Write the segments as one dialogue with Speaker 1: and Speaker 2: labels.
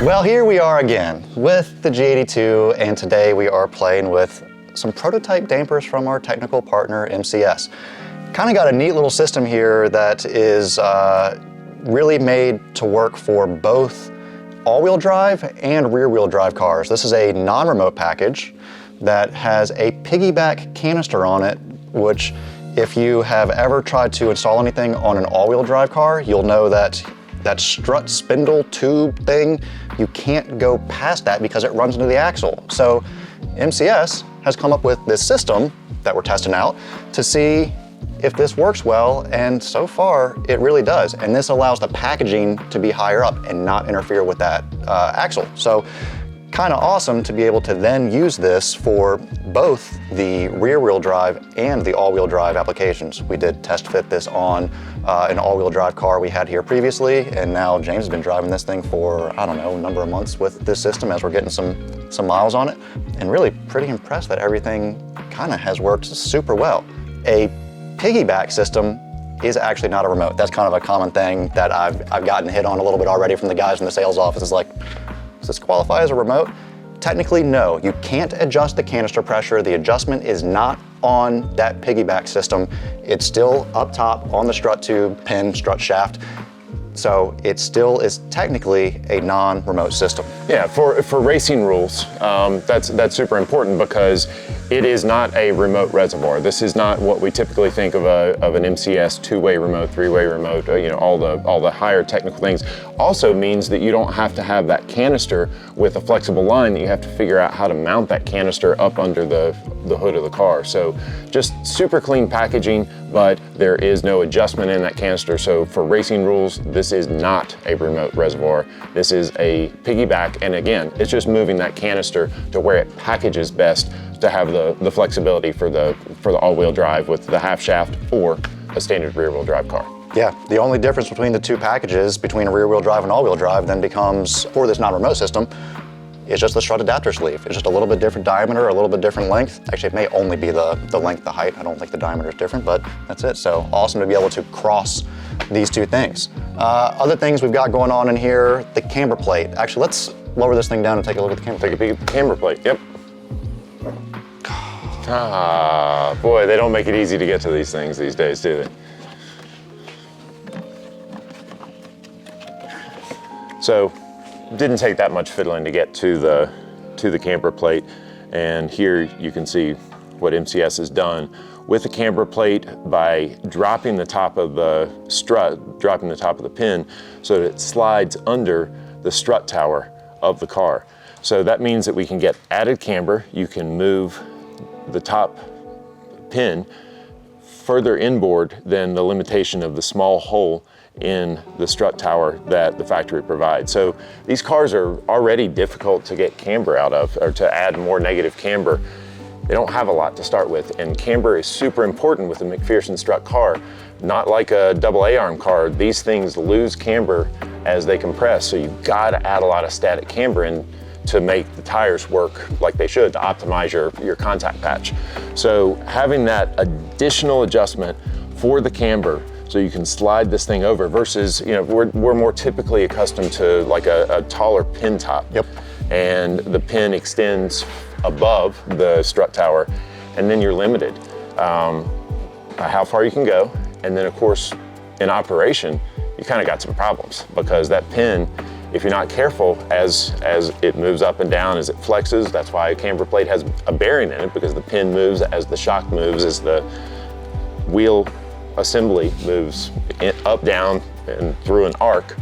Speaker 1: Well, here we are again with the G82, and today we are playing with some prototype dampers from our technical partner, MCS. Kind of got a neat little system here that is really made to work for both all-wheel drive and rear-wheel drive cars. This is a non-remote package that has a piggyback canister on it, which if you have ever tried to install anything on an all-wheel drive car, you'll know that that strut spindle tube thing, you can't go past that because it runs into the axle. So MCS has come up with this system that we're testing out to see if this works well, and so far it really does. And this allows the packaging to be higher up and not interfere with that axle. So kind of awesome to be able to then use this for both the rear-wheel drive and the all-wheel drive applications. We did test fit this on an all-wheel drive car we had here previously, and now James has been driving this thing for, I don't know, a number of months with this system as we're getting some miles on it, and really pretty impressed that everything kind of has worked super well. A piggyback system is actually not a remote. That's kind of a common thing that I've gotten hit on a little bit already from the guys in the sales office. Is like, does this qualify as a remote? Technically, no. You can't adjust the canister pressure. The adjustment is not on that piggyback system. It's still up top on the strut tube, pin, strut shaft. So it still is technically a non-remote system.
Speaker 2: Yeah, for racing rules, that's super important because it is not a remote reservoir. This is not what we typically think of an MCS two-way remote, three-way remote. All the higher technical things. Also means that you don't have to have that canister with a flexible line that you have to figure out how to mount that canister up under the hood of the car. So just super clean packaging, but there is no adjustment in that canister. So for racing rules, this is not a remote reservoir. This is a piggyback, and again, it's just moving that canister to where it packages best to have the flexibility for the all-wheel drive with the half shaft or a standard rear-wheel drive car.
Speaker 1: Yeah, the only difference between the two packages, between a rear-wheel drive and all-wheel drive, then becomes, for this non-remote system, is just the strut adapter sleeve. It's just a little bit different diameter, a little bit different length. Actually, it may only be the length, the height. I don't think the diameter is different, but that's it. So awesome to be able to cross these two things. Other things we've got going on in here, the camber plate. Actually, let's lower this thing down and take a look at the camber plate.
Speaker 2: Take a peek at the camber plate, yep. Ah, boy, they don't make it easy to get to these things these days, do they? So, didn't take that much fiddling to get to the camber plate, and here you can see what MCS has done with the camber plate by dropping the top of the strut, dropping the top of the pin, so that it slides under the strut tower of the car. So that means that we can get added camber. You can move the top pin further inboard than the limitation of the small hole in the strut tower that the factory provides. So these cars are already difficult to get camber out of, or to add more negative camber. They don't have a lot to start with, and camber is super important with a McPherson strut car. Not like a AA arm car, these things lose camber as they compress, so you've got to add a lot of static camber in to make the tires work like they should, to optimize your contact patch. So having that additional adjustment for the camber so you can slide this thing over versus, we're more typically accustomed to like a taller pin top.
Speaker 1: Yep.
Speaker 2: And the pin extends above the strut tower, and then you're limited by how far you can go. And then of course, in operation, you kind of got some problems because that pin, if you're not careful, as it moves up and down, as it flexes, that's why a camber plate has a bearing in it, because the pin moves as the shock moves, as the wheel assembly moves up, down, and through an arc,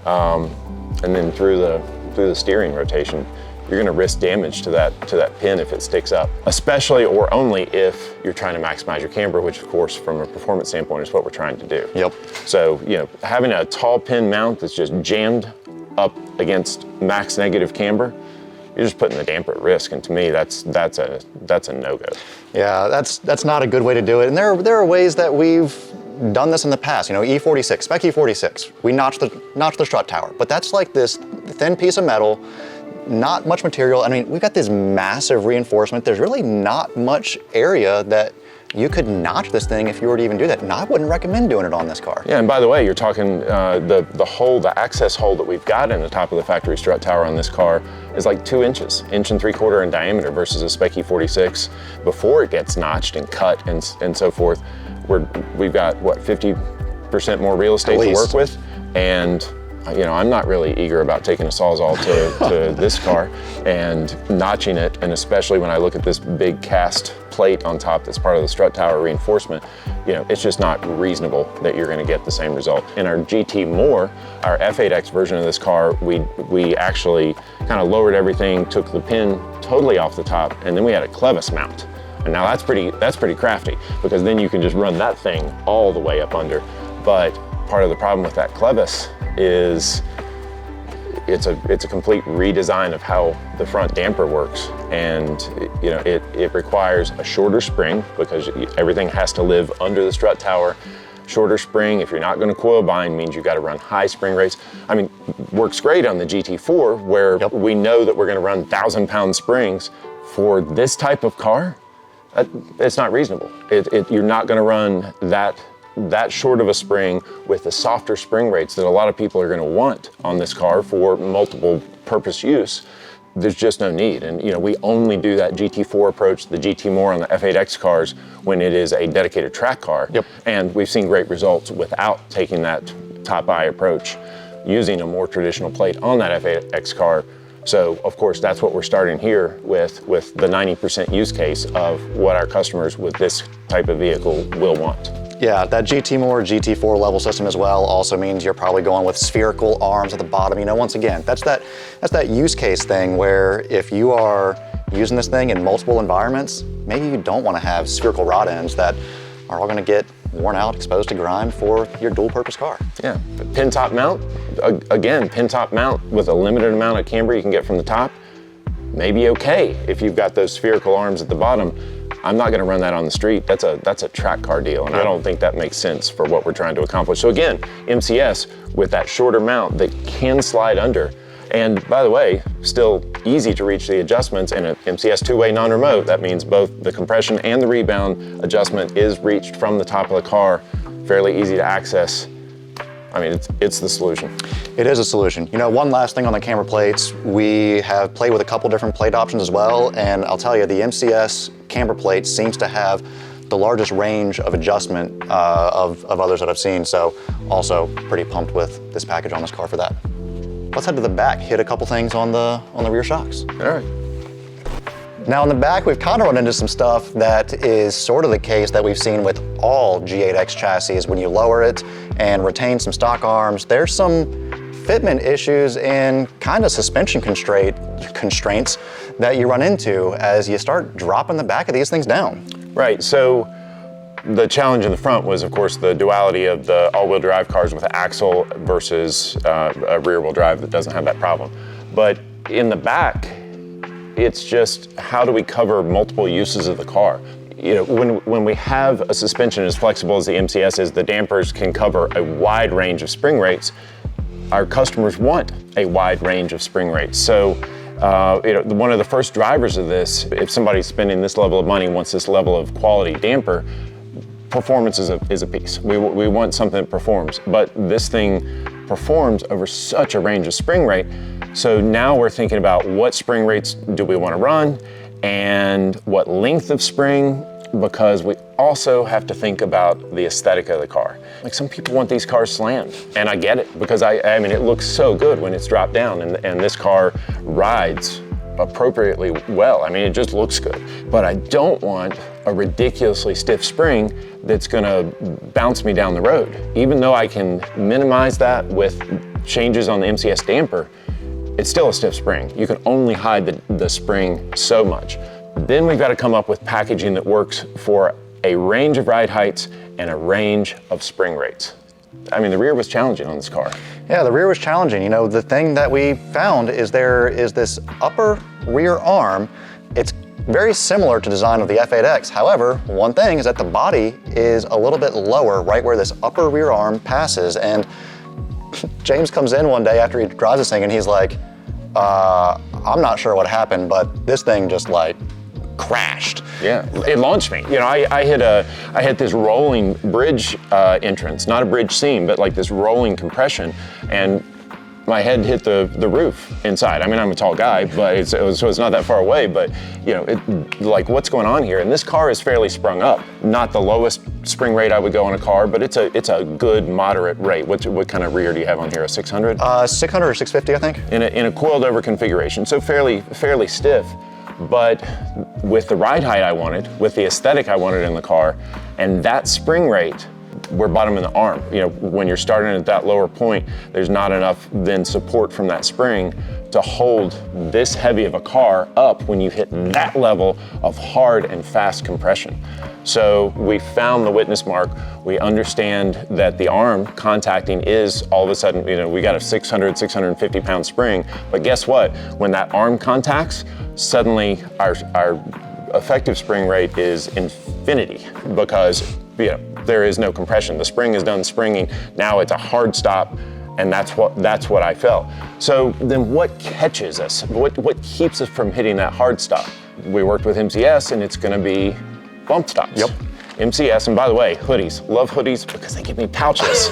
Speaker 2: and then through the steering rotation. You're gonna risk damage to that pin if it sticks up, especially or only if you're trying to maximize your camber, which of course from a performance standpoint is what we're trying to do.
Speaker 1: Yep.
Speaker 2: So, having a tall pin mount that's just jammed up against max negative camber, you're just putting the damper at risk, and to me, that's a no-go.
Speaker 1: Yeah, that's not a good way to do it. And there are ways that we've done this in the past. E46, spec E46, we notch the strut tower, but that's like this thin piece of metal, not much material. I mean, we've got this massive reinforcement. There's really not much area that you could notch this thing if you were to even do that. And I wouldn't recommend doing it on this car.
Speaker 2: Yeah, and by the way, you're talking the access hole that we've got in the top of the factory strut tower on this car is like 2 inches, 1 3/4 in diameter versus a Spec E46. Before it gets notched and cut and so forth, we've got what, 50% more real estate to work with, and you know, I'm not really eager about taking a Sawzall to this car and notching it, and especially when I look at this big cast plate on top that's part of the strut tower reinforcement, you know, it's just not reasonable that you're gonna get the same result. In our GT More, our F8X version of this car, we actually kind of lowered everything, took the pin totally off the top, and then we had a clevis mount. And now that's pretty crafty, because then you can just run that thing all the way up under. But part of the problem with that clevis is it's a complete redesign of how the front damper works, and you know, it requires a shorter spring because everything has to live under the strut tower. Shorter spring, if you're not going to coil bind, means you got to run high spring rates. I mean, works great on the GT4 where we know that we're going to run 1,000-pound springs. For this type of car, it's not reasonable. You're not going to run that short of a spring with the softer spring rates that a lot of people are going to want on this car for multiple purpose use. There's just no need. And you know, we only do that GT4 approach, the GT More on the F8X cars, when it is a dedicated track car. And we've seen great results without taking that top eye approach, using a more traditional plate on that F8X car. So of course, that's what we're starting here with the 90% use case of what our customers with this type of vehicle will want.
Speaker 1: Yeah, that GT More, GT4 level system as well also means you're probably going with spherical arms at the bottom. You know, once again, that's that use case thing where if you are using this thing in multiple environments, maybe you don't want to have spherical rod ends that are all going to get worn out, exposed to grime for your dual purpose car.
Speaker 2: Yeah, but pin top mount, again, pin top mount with a limited amount of camber you can get from the top, maybe okay if you've got those spherical arms at the bottom. I'm not going to run that on the street. That's a track car deal, and I don't think that makes sense for what we're trying to accomplish. So again, MCS with that shorter mount that can slide under, and by the way, still easy to reach the adjustments in an MCS two-way non-remote. That means both the compression and the rebound adjustment is reached from the top of the car, fairly easy to access. I mean, it's the solution.
Speaker 1: It is a solution. You know, one last thing on the camber plates, we have played with a couple different plate options as well, and I'll tell you, the MCS camber plate seems to have the largest range of adjustment of others that I've seen, so also pretty pumped with this package on this car for that. Let's head to the back, hit a couple things on the rear shocks.
Speaker 2: All right.
Speaker 1: Now in the back, we've kind of run into some stuff that is sort of the case that we've seen with all G8X chassis. When you lower it and retain some stock arms, there's some fitment issues and kind of suspension constraints that you run into as you start dropping the back of these things down.
Speaker 2: Right, so the challenge in the front was, of course, the duality of the all-wheel drive cars with an axle versus a rear-wheel drive that doesn't have that problem. But in the back, it's just how do we cover multiple uses of the car? You know, when we have a suspension as flexible as the MCS is, the dampers can cover a wide range of spring rates. Our customers want a wide range of spring rates. So, you know, one of the first drivers of this, if somebody's spending this level of money, wants this level of quality damper, performance is a piece. We want something that performs, but this thing performs over such a range of spring rate. So now we're thinking about what spring rates do we want to run and what length of spring, because we also have to think about the aesthetic of the car. Like, some people want these cars slammed, and I get it, because I mean, it looks so good when it's dropped down, and this car rides appropriately well. I mean, it just looks good. But I don't want a ridiculously stiff spring that's gonna bounce me down the road. Even though I can minimize that with changes on the MCS damper, it's still a stiff spring. You can only hide the spring so much. Then we've got to come up with packaging that works for a range of ride heights and a range of spring rates. I mean, the rear was challenging on this car.
Speaker 1: Yeah, the rear was challenging. You know, the thing that we found is there is this upper rear arm. It's very similar to design of the F8X. However, one thing is that the body is a little bit lower right where this upper rear arm passes. And James comes in one day after he drives this thing and he's like, I'm not sure what happened, but this thing just like crashed.
Speaker 2: Yeah, it launched me. You know, I hit this rolling bridge entrance, not a bridge seam, but like this rolling compression, and my head hit the roof inside. I mean, I'm a tall guy, but so it's not that far away, but you know, like what's going on here? And this car is fairly sprung up. Not the lowest spring rate I would go on a car, but it's a good moderate rate. What kind of rear do you have on here, a 600?
Speaker 1: 600 or 650, I think.
Speaker 2: In a coiled over configuration, so fairly stiff. But with the ride height I wanted, with the aesthetic I wanted in the car, and that spring rate, we're bottom in the arm. You know, when you're starting at that lower point, there's not enough then support from that spring to hold this heavy of a car up when you hit that level of hard and fast compression. So we found the witness mark. We understand that the arm contacting is all of a sudden, you know, we got a 650 pound spring, but guess what? When that arm contacts, suddenly our effective spring rate is infinity because, you know, there is no compression. The spring is done springing. Now it's a hard stop, and that's what I felt. So then what catches us? What keeps us from hitting that hard stop? We worked with MCS, and it's gonna be bump stops.
Speaker 1: Yep.
Speaker 2: MCS, and by the way, hoodies. Love hoodies because they give me pouches.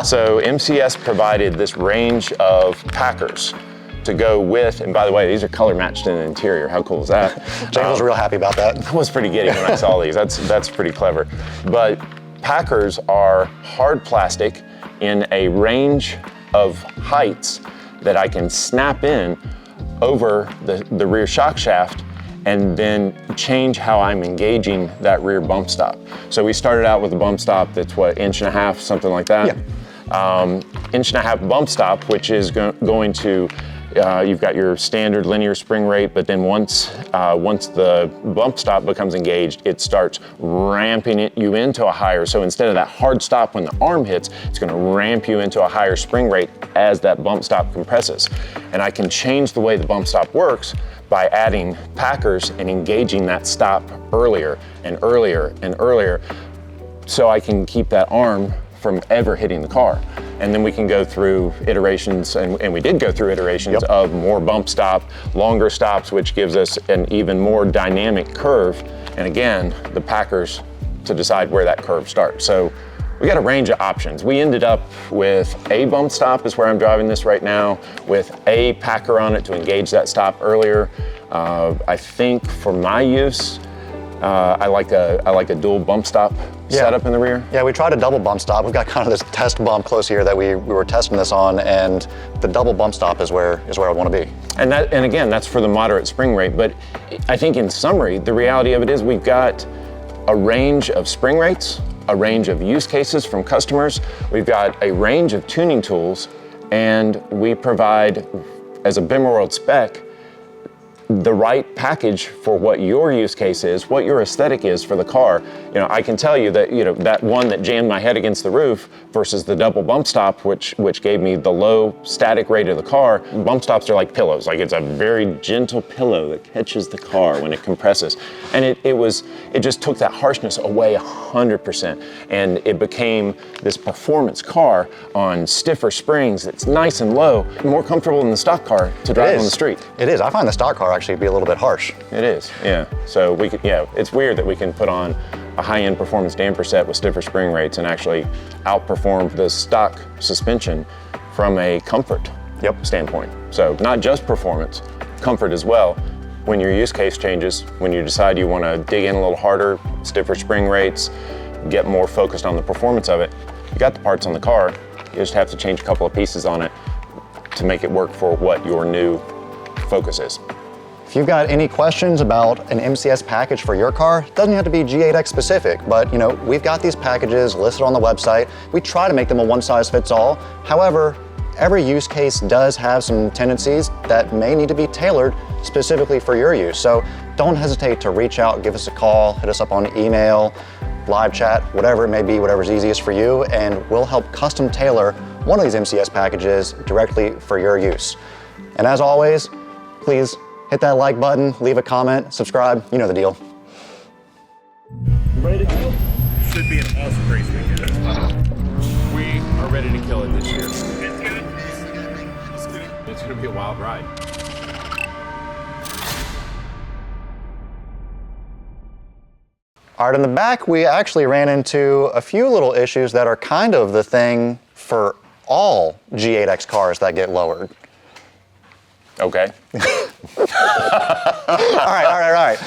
Speaker 2: So MCS provided this range of packers to go with, and by the way, these are color matched in the interior. How cool is that?
Speaker 1: James was real happy about that.
Speaker 2: I was pretty giddy when I saw these. That's pretty clever. But packers are hard plastic in a range of heights that I can snap in over the rear shock shaft and then change how I'm engaging that rear bump stop. So we started out with a bump stop that's what, 1.5 inches, something like that?
Speaker 1: Yeah.
Speaker 2: 1.5 inch bump stop, which is going to, you've got your standard linear spring rate, but then once the bump stop becomes engaged, it starts ramping you into a higher. So instead of that hard stop when the arm hits, it's going to ramp you into a higher spring rate as that bump stop compresses. And I can change the way the bump stop works by adding packers and engaging that stop earlier and earlier and earlier, so I can keep that arm from ever hitting the car. And then we can go through iterations, and we did go through iterations of more bump stop, longer stops, which gives us an even more dynamic curve. And again, the packers to decide where that curve starts. So we got a range of options. We ended up with a bump stop is where I'm driving this right now, with a packer on it to engage that stop earlier. I think for my use, I like a dual bump stop setup in the rear.
Speaker 1: Yeah, we tried a double bump stop. We've got kind of this test bump close here that we were testing this on, and the double bump stop is where I want to be.
Speaker 2: And again, that's for the moderate spring rate. But I think in summary, the reality of it is we've got a range of spring rates, a range of use cases from customers. We've got a range of tuning tools, and we provide, as a BimmerWorld spec, the right package for what your use case is, what your aesthetic is for the car. You know, I can tell you that, you know, that one that jammed my head against the roof versus the double bump stop, which gave me the low static rate of the car. Bump stops are like pillows. Like, it's a very gentle pillow that catches the car when it compresses. And it just took that harshness away 100%. And it became this performance car on stiffer springs that's nice and low, more comfortable than the stock car to drive on the street.
Speaker 1: It is. I find the stock car actually be a little bit harsh.
Speaker 2: It is, yeah. So we could, yeah, it's weird that we can put on a high-end performance damper set with stiffer spring rates and actually outperform the stock suspension from a comfort standpoint. So not just performance, comfort as well. When your use case changes, when you decide you want to dig in a little harder, stiffer spring rates, get more focused on the performance of it, you got the parts on the car, you just have to change a couple of pieces on it to make it work for what your new focus is.
Speaker 1: If you've got any questions about an MCS package for your car, it doesn't have to be G8X specific, but you know, we've got these packages listed on the website. We try to make them a one-size-fits-all. However, every use case does have some tendencies that may need to be tailored specifically for your use. So don't hesitate to reach out, give us a call, hit us up on email, live chat, whatever it may be, whatever's easiest for you, and we'll help custom tailor one of these MCS packages directly for your use. And as always, please hit that like button, leave a comment, subscribe, you know the deal.
Speaker 3: Ready to go? Should be an awesome race weekend.
Speaker 4: We are ready to kill it this year.
Speaker 3: It's good. It's good.
Speaker 4: It's going to be a wild ride.
Speaker 1: All right, in the back, we actually ran into a few little issues that are kind of the thing for all G8X cars that get lowered.
Speaker 2: Okay.
Speaker 1: All right.